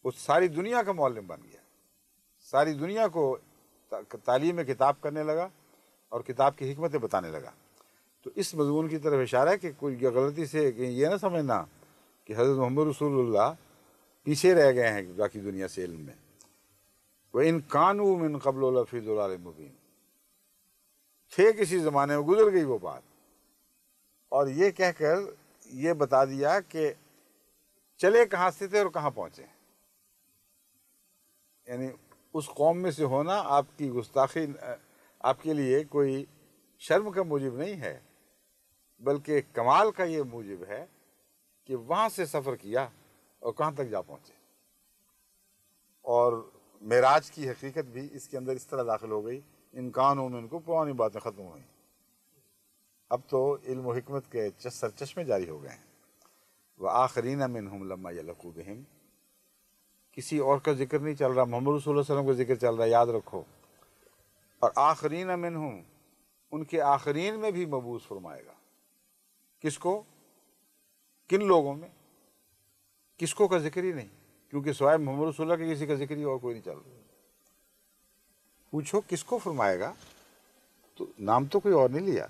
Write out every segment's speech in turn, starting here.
وہ ساری دنیا کا معلم بن گیا، ساری دنیا کو تعلیم کتاب کرنے لگا اور کتاب کی حکمتیں بتانے لگا۔ تو اس مضمون کی طرف اشارہ ہے کہ کوئی غلطی سے یہ نہ سمجھنا کہ حضرت محمد رسول اللہ پیچھے رہ گئے ہیں باقی دنیا سے علم میں۔ وَإِن كَانُوا مِن قَبْلُ لَفِي ضَلَالٍ مُبِينٍ، تھے کسی زمانے میں، گزر گئی وہ بات، اور یہ کہہ کر یہ بتا دیا کہ چلے کہاں سے تھے اور کہاں پہنچے۔ یعنی اس قوم میں سے ہونا آپ کی گستاخی، آپ کے لیے کوئی شرم کا موجب نہیں ہے، بلکہ کمال کا یہ موجب ہے کہ وہاں سے سفر کیا اور کہاں تک جا پہنچے۔ اور معراج کی حقیقت بھی اس کے اندر اس طرح داخل ہو گئی، ان کانوں میں ان کو پرانی باتیں ختم ہوئیں، اب تو علم و حکمت کے سرچشمے جاری ہو گئے ہیں۔ وآخرین منہم لما یلقوا بہم، کسی اور کا ذکر نہیں چل رہا، محمد رسول اللہ صلی اللہ علیہ وسلم کا ذکر چل رہا ہے، یاد رکھو۔ اور آخرین منہم، ان کے آخرین میں بھی مبعوث فرمائے گا۔ کس کو؟ کن لوگوں میں؟ کس کو کا ذکر ہی نہیں، کیونکہ سوائے محمد رسول اللہ کے کسی کا ذکر ہی اور کوئی نہیں چل رہا۔ پوچھو کس کو فرمائے گا، تو نام تو کوئی اور نہیں لیا۔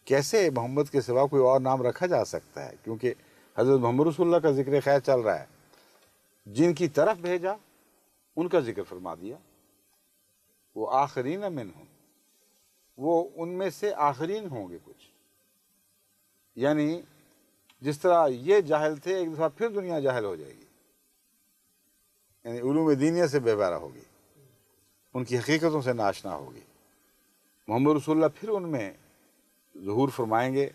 کیسے محمد کے سوا کوئی اور نام رکھا جا سکتا ہے؟ کیونکہ حضرت محمد رسول اللہ کا ذکر خیر چل رہا ہے، جن کی طرف بھیجا ان کا ذکر فرما دیا۔ وہ آخرین منہم، وہ ان میں سے آخرین ہوں گے کچھ، یعنی جس طرح یہ جاہل تھے ایک دفعہ پھر دنیا جاہل ہو جائے گی، یعنی علوم دینیہ سے بے بہرا ہوگی، ان کی حقیقتوں سے ناشنا ہوگی۔ محمد رسول اللہ پھر ان میں ظہور فرمائیں گے،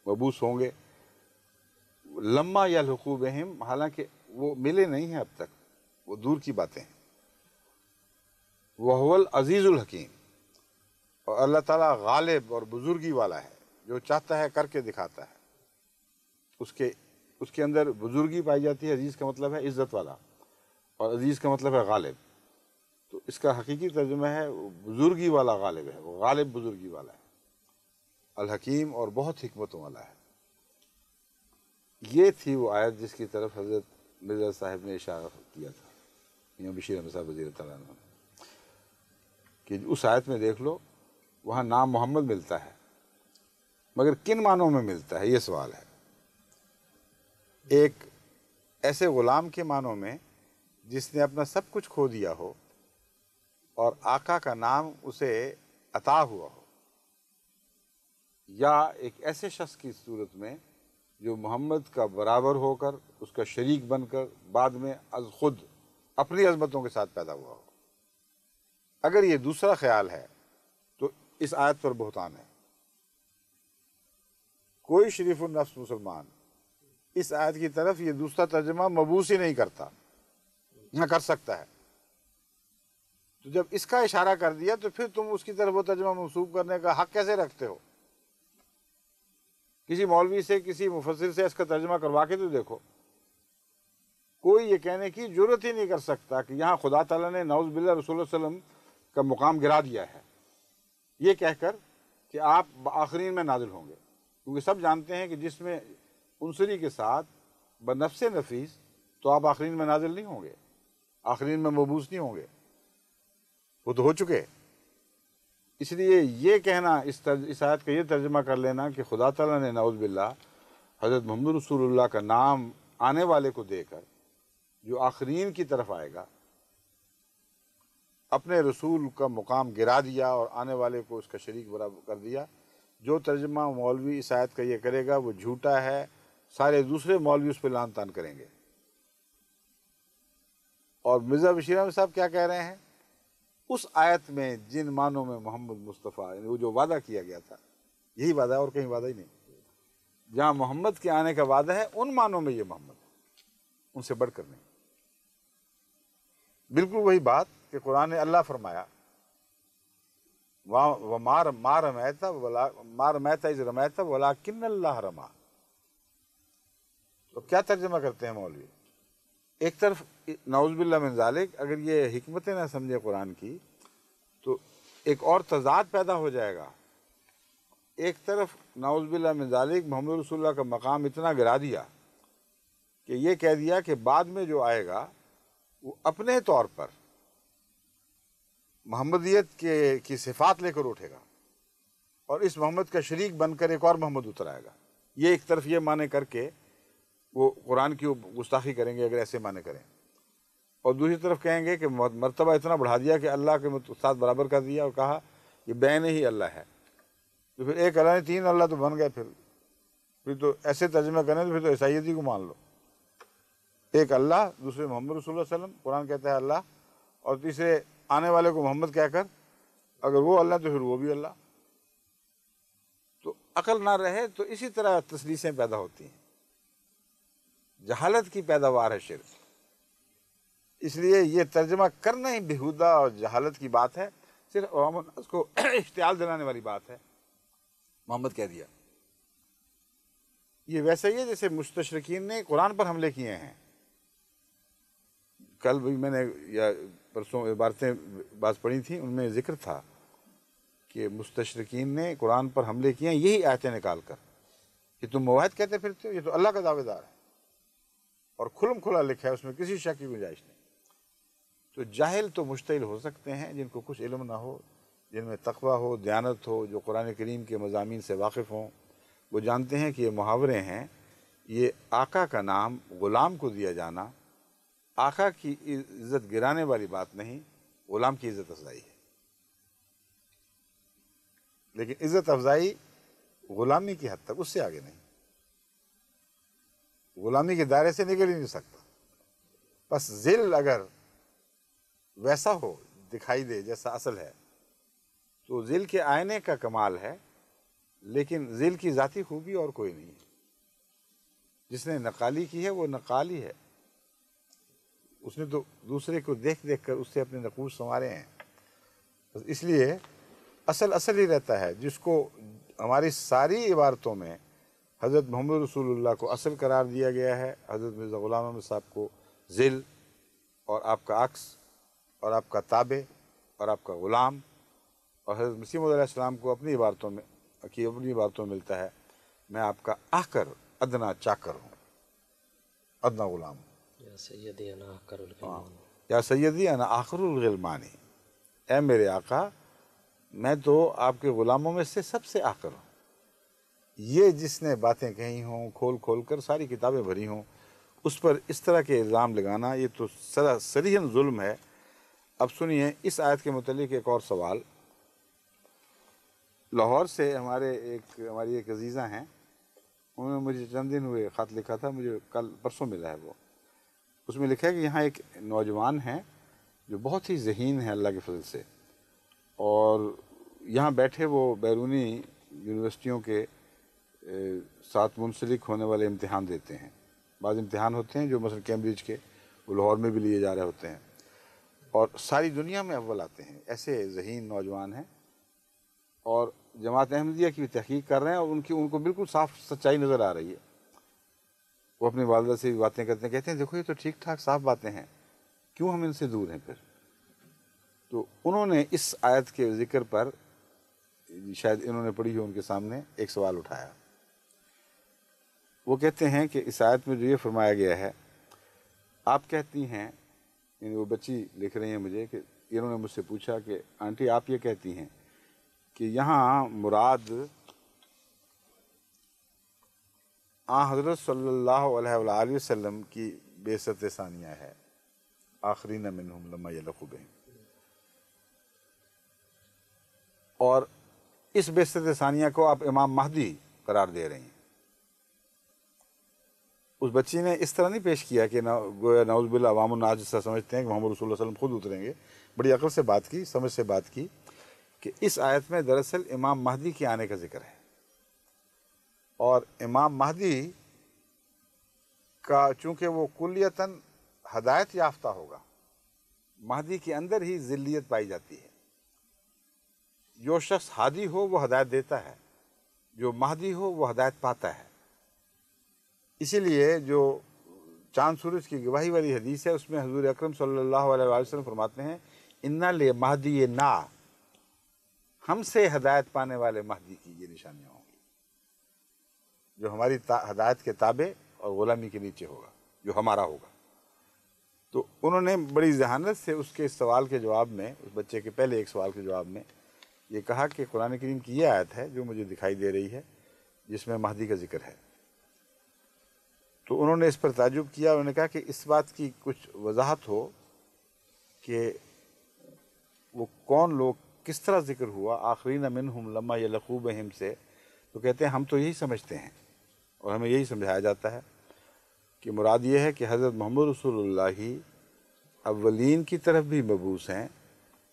مبعوث ہوں گے۔ لما یلحقوا بہم، حالانکہ وہ ملے نہیں ہیں اب تک، وہ دور کی باتیں ہیں۔ وَهُوَ العزیز الحکیم، اور اللہ تعالیٰ غالب اور بزرگی والا ہے، جو چاہتا ہے کر کے دکھاتا ہے۔ اس کے اندر بزرگی پائی جاتی ہے۔ عزیز کا مطلب ہے عزت والا، اور عزیز کا مطلب ہے غالب، تو اس کا حقیقی ترجمہ ہے بزرگی والا غالب ہے، وہ غالب بزرگی والا ہے، الحکیم اور بہت حکمتوں والا ہے۔ یہ تھی وہ آیت جس کی طرف حضرت مرزا صاحب نے اشارہ کیا تھا، میاں بشیر احمد صاحب رضی اللہ تعالیٰ عنہ، کہ اس آیت میں دیکھ لو، وہاں نام محمد ملتا ہے، مگر کن معنوں میں ملتا ہے، یہ سوال ہے۔ ایک ایسے غلام کے معنوں میں جس نے اپنا سب کچھ کھو دیا ہو اور آقا کا نام اسے عطا ہوا ہو، یا ایک ایسے شخص کی صورت میں جو محمد کا برابر ہو کر، اس کا شریک بن کر، بعد میں از خود اپنی عظمتوں کے ساتھ پیدا ہوا ہو۔ اگر یہ دوسرا خیال ہے تو اس آیت پر بہتان ہے۔ کوئی شریف النفس مسلمان اس آیت کی طرف یہ دوسرا ترجمہ مبعوث ہی نہیں کرتا، نہ کر سکتا ہے۔ تو جب اس کا اشارہ کر دیا تو پھر تم اس کی طرف وہ ترجمہ منسوب کرنے کا حق کیسے رکھتے ہو؟ کسی مولوی سے، کسی مفسر سے اس کا ترجمہ کروا کے تو دیکھو۔ کوئی یہ کہنے کی جرت ہی نہیں کر سکتا کہ یہاں خدا تعالیٰ نے نعوذ باللہ رسول اللہ صلی اللہ علیہ وسلم کا مقام گرا دیا ہے، یہ کہہ کر کہ آپ آخرین میں نازل ہوں گے، کیونکہ سب جانتے ہیں کہ جس میں عنصری کے ساتھ بنفس نفیس، تو آپ آخرین میں نازل نہیں ہوں گے، آخرین میں مبعوث نہیں ہوں گے، وہ تو ہو چکے۔ اس لیے یہ کہنا، اس آیت کا یہ ترجمہ کر لینا کہ خدا تعالیٰ نے نعوذ باللہ حضرت محمد رسول اللہ کا نام آنے والے کو دے کر، جو آخرین کی طرف آئے گا، اپنے رسول کا مقام گرا دیا اور آنے والے کو اس کا شریک برابر کر دیا، جو ترجمہ مولوی اس آیت کا یہ کرے گا وہ جھوٹا ہے، سارے دوسرے مولوی اس پہ لعن طعن کریں گے۔ اور مرزا بشیر احمد صاحب کیا کہہ رہے ہیں؟ اس آیت میں جن معنوں میں محمد مصطفیٰ، یعنی وہ جو وعدہ کیا گیا تھا، یہی وعدہ ہے اور کہیں وعدہ ہی نہیں۔ جہاں محمد کے آنے کا وعدہ ہے ان معنوں میں یہ محمد ہے، ان سے بڑھ کر نہیں۔ بالکل وہی بات کہ قرآن نے اللہ فرمایا ما رمیت اذ رمیت ولکن اللہ رمی۔ تو کیا ترجمہ کرتے ہیں مولوی؟ ایک طرف نعوذ باللہ من ذالک، اگر یہ حکمتیں نہ سمجھے قرآن کی تو ایک اور تضاد پیدا ہو جائے گا۔ ایک طرف نعوذ باللہ من ذالک محمد رسول اللہ کا مقام اتنا گرا دیا کہ یہ کہہ دیا کہ بعد میں جو آئے گا وہ اپنے طور پر محمدیت کی صفات لے کر اٹھے گا اور اس محمد کا شریک بن کر ایک اور محمد اتر آئے گا. یہ ایک طرف یہ معنی کر کے وہ قرآن کی گستاخی کریں گے اگر ایسے معنی کریں، اور دوسری طرف کہیں گے کہ مرتبہ اتنا بڑھا دیا کہ اللہ کے ساتھ برابر کر دیا اور کہا یہ بین ہی اللہ ہے. تو پھر ایک اللہ نے تین اللہ تو بن گئے. پھر تو ایسے ترجمہ کریں تو پھر تو عیسائیت ہی کو مان لو. ایک اللہ، دوسرے محمد رسول اللہ صلی اللہ علیہ وسلم، قرآن کہتا ہے اللہ، اور تیسرے آنے والے کو محمد کہہ کر اگر وہ اللہ تو پھر وہ بھی اللہ. تو عقل نہ رہے تو اسی طرح تثلیثیں پیدا ہوتی ہیں. جہالت کی پیداوار ہے شرک. اس لیے یہ ترجمہ کرنا ہی بیہودہ اور جہالت کی بات ہے، صرف عوام الناس کو اشتعال دلانے والی بات ہے. محمد کہہ دیا. یہ ویسا ہی ہے جیسے مستشرقین نے قرآن پر حملے کیے ہیں. کل بھی میں نے یا پرسوں عبارتیں بعض پڑھی تھیں، ان میں ذکر تھا کہ مستشرقین نے قرآن پر حملے کیے ہیں یہی آیتیں نکال کر کہ تم موحد کہتے پھرتے ہو، یہ تو اللہ کا دعوے دار ہے اور کھلم کھلا لکھا ہے، اس میں کسی شک کی گنجائش نہیں. تو جاہل تو مشتعل ہو سکتے ہیں جن کو کچھ علم نہ ہو، جن میں تقویٰ ہو، دیانت ہو، جو قرآن کریم کے مضامین سے واقف ہوں. وہ جانتے ہیں کہ یہ محاورے ہیں، یہ آقا کا نام غلام کو دیا جانا آقا کی عزت گرانے والی بات نہیں، غلام کی عزت افزائی ہے. لیکن عزت افزائی غلامی کی حد تک، اس سے آگے نہیں. غلامی کے دائرے سے نکل ہی نہیں سکتا. بس ذل اگر ویسا ہو، دکھائی دے جیسا اصل ہے، تو ذل کے آئینے کا کمال ہے، لیکن ذل کی ذاتی خوبی اور کوئی نہیں ہے. جس نے نقالی کی ہے وہ نقالی ہے، اس نے تو دوسرے کو دیکھ دیکھ کر اس سے اپنے نقوش سنوارے ہیں. بس اس لیے اصل ہی رہتا ہے. جس کو ہماری ساری عبارتوں میں حضرت محمد رسول اللہ کو اصل قرار دیا گیا ہے، حضرت مرزا غلام احمد صاحب کو ذل، اور آپ کا عکس، اور آپ کا تابع، اور آپ کا غلام، اور حضرت مسیح موعود علیہ السلام کو اپنی عبارتوں میں ملتا ہے میں آپ کا آخر ادنا چاکر ہوں، ادنا غلام ہوں. یا سیدی انا آخر الغلمان. یا سیدی انا آخر الغلمانی، اے میرے آقا میں تو آپ کے غلاموں میں سے سب سے آخر ہوں. یہ جس نے باتیں کہی ہوں، کھول کھول کر ساری کتابیں بھری ہوں، اس پر اس طرح کے الزام لگانا یہ تو صریحاً ظلم ہے. اب سنیے اس آیت کے متعلق ایک اور سوال. لاہور سے ہماری ایک عزیزہ ہیں، انہوں نے مجھے چند دن ہوئے خط لکھا تھا، مجھے کل پرسوں ملا ہے وہ. اس میں لکھا ہے کہ یہاں ایک نوجوان ہیں جو بہت ہی ذہین ہیں اللہ کے فضل سے، اور یہاں بیٹھے وہ بیرونی یونیورسٹیوں کے ساتھ منسلک ہونے والے امتحان دیتے ہیں. بعض امتحان ہوتے ہیں جو مثلا کیمبرج کے، وہ لاہور میں بھی لیے جا رہے ہوتے ہیں، اور ساری دنیا میں اول آتے ہیں. ایسے ذہین نوجوان ہیں، اور جماعت احمدیہ کی بھی تحقیق کر رہے ہیں، اور ان کو بالکل صاف سچائی نظر آ رہی ہے. وہ اپنی والدہ سے بھی باتیں کرتے ہیں، کہتے ہیں دیکھو یہ تو ٹھیک ٹھاک صاف باتیں ہیں، کیوں ہم ان سے دور ہیں پھر. تو انہوں نے اس آیت کے ذکر پر، شاید انہوں نے پڑھی ہو ان کے سامنے، ایک سوال اٹھایا. وہ کہتے ہیں کہ اس آیت میں جو یہ فرمایا گیا ہے، آپ کہتی ہیں، یعنی وہ بچی لکھ رہی ہیں مجھے کہ انہوں نے مجھ سے پوچھا کہ آنٹی آپ یہ کہتی ہیں کہ یہاں مراد حضرت صلی اللہ علیہ وآلہ وسلم کی بعثت ثانیہ ہے، آخرین منہم لما یلق بہم، اور اس بعثت ثانیہ کو آپ امام مہدی قرار دے رہی ہیں. اس بچی نے اس طرح نہیں پیش کیا کہ گویا نعوذ باللہ عوام الناس جس طرح سمجھتے ہیں کہ محمد رسول اللہ صلی اللہ علیہ وسلم خود اتریں گے. بڑی عقل سے بات کی، سمجھ سے بات کی کہ اس آیت میں دراصل امام مہدی کے آنے کا ذکر ہے، اور امام مہدی کا چونکہ وہ کلیتاً ہدایت یافتہ ہوگا، مہدی کے اندر ہی ذلیت پائی جاتی ہے. جو شخص ہادی ہو وہ ہدایت دیتا ہے، جو مہدی ہو وہ ہدایت پاتا ہے. اسی لیے جو چاند سورج کی گواہی والی حدیث ہے، اس میں حضور اکرم صلی اللہ علیہ وسلم فرماتے ہیں اِنَّ لِمَہْدِیَ نَا، ہم سے ہدایت پانے والے مہدی کی یہ نشانیاں ہوں گی، جو ہماری ہدایت کے تابع اور غلامی کے نیچے ہوگا. جو ہمارا ہوگا۔ تو انہوں نے بڑی ذہانت سے اس کے سوال کے جواب میں، اس بچے کے پہلے ایک سوال کے جواب میں یہ کہا کہ قرآن کریم کی یہ آیت ہے جو مجھے دکھائی دے رہی ہے جس میں مہدی کا ذکر ہے۔ تو انہوں نے اس پر تعجب کیا، انہوں نے کہا کہ اس بات کی کچھ وضاحت ہو کہ وہ کون لوگ، کس طرح ذکر ہوا آخرین منہم لما یلقوا بہم سے۔ تو کہتے ہیں ہم تو یہی سمجھتے ہیں اور ہمیں یہی سمجھایا جاتا ہے کہ مراد یہ ہے کہ حضرت محمد رسول اللہ ہی اولین کی طرف بھی مبعوث ہیں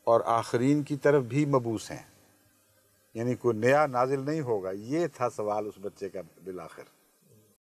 اور آخرین کی طرف بھی مبعوث ہیں، یعنی کوئی نیا نازل نہیں ہوگا۔ یہ تھا سوال اس بچے کا بالآخر۔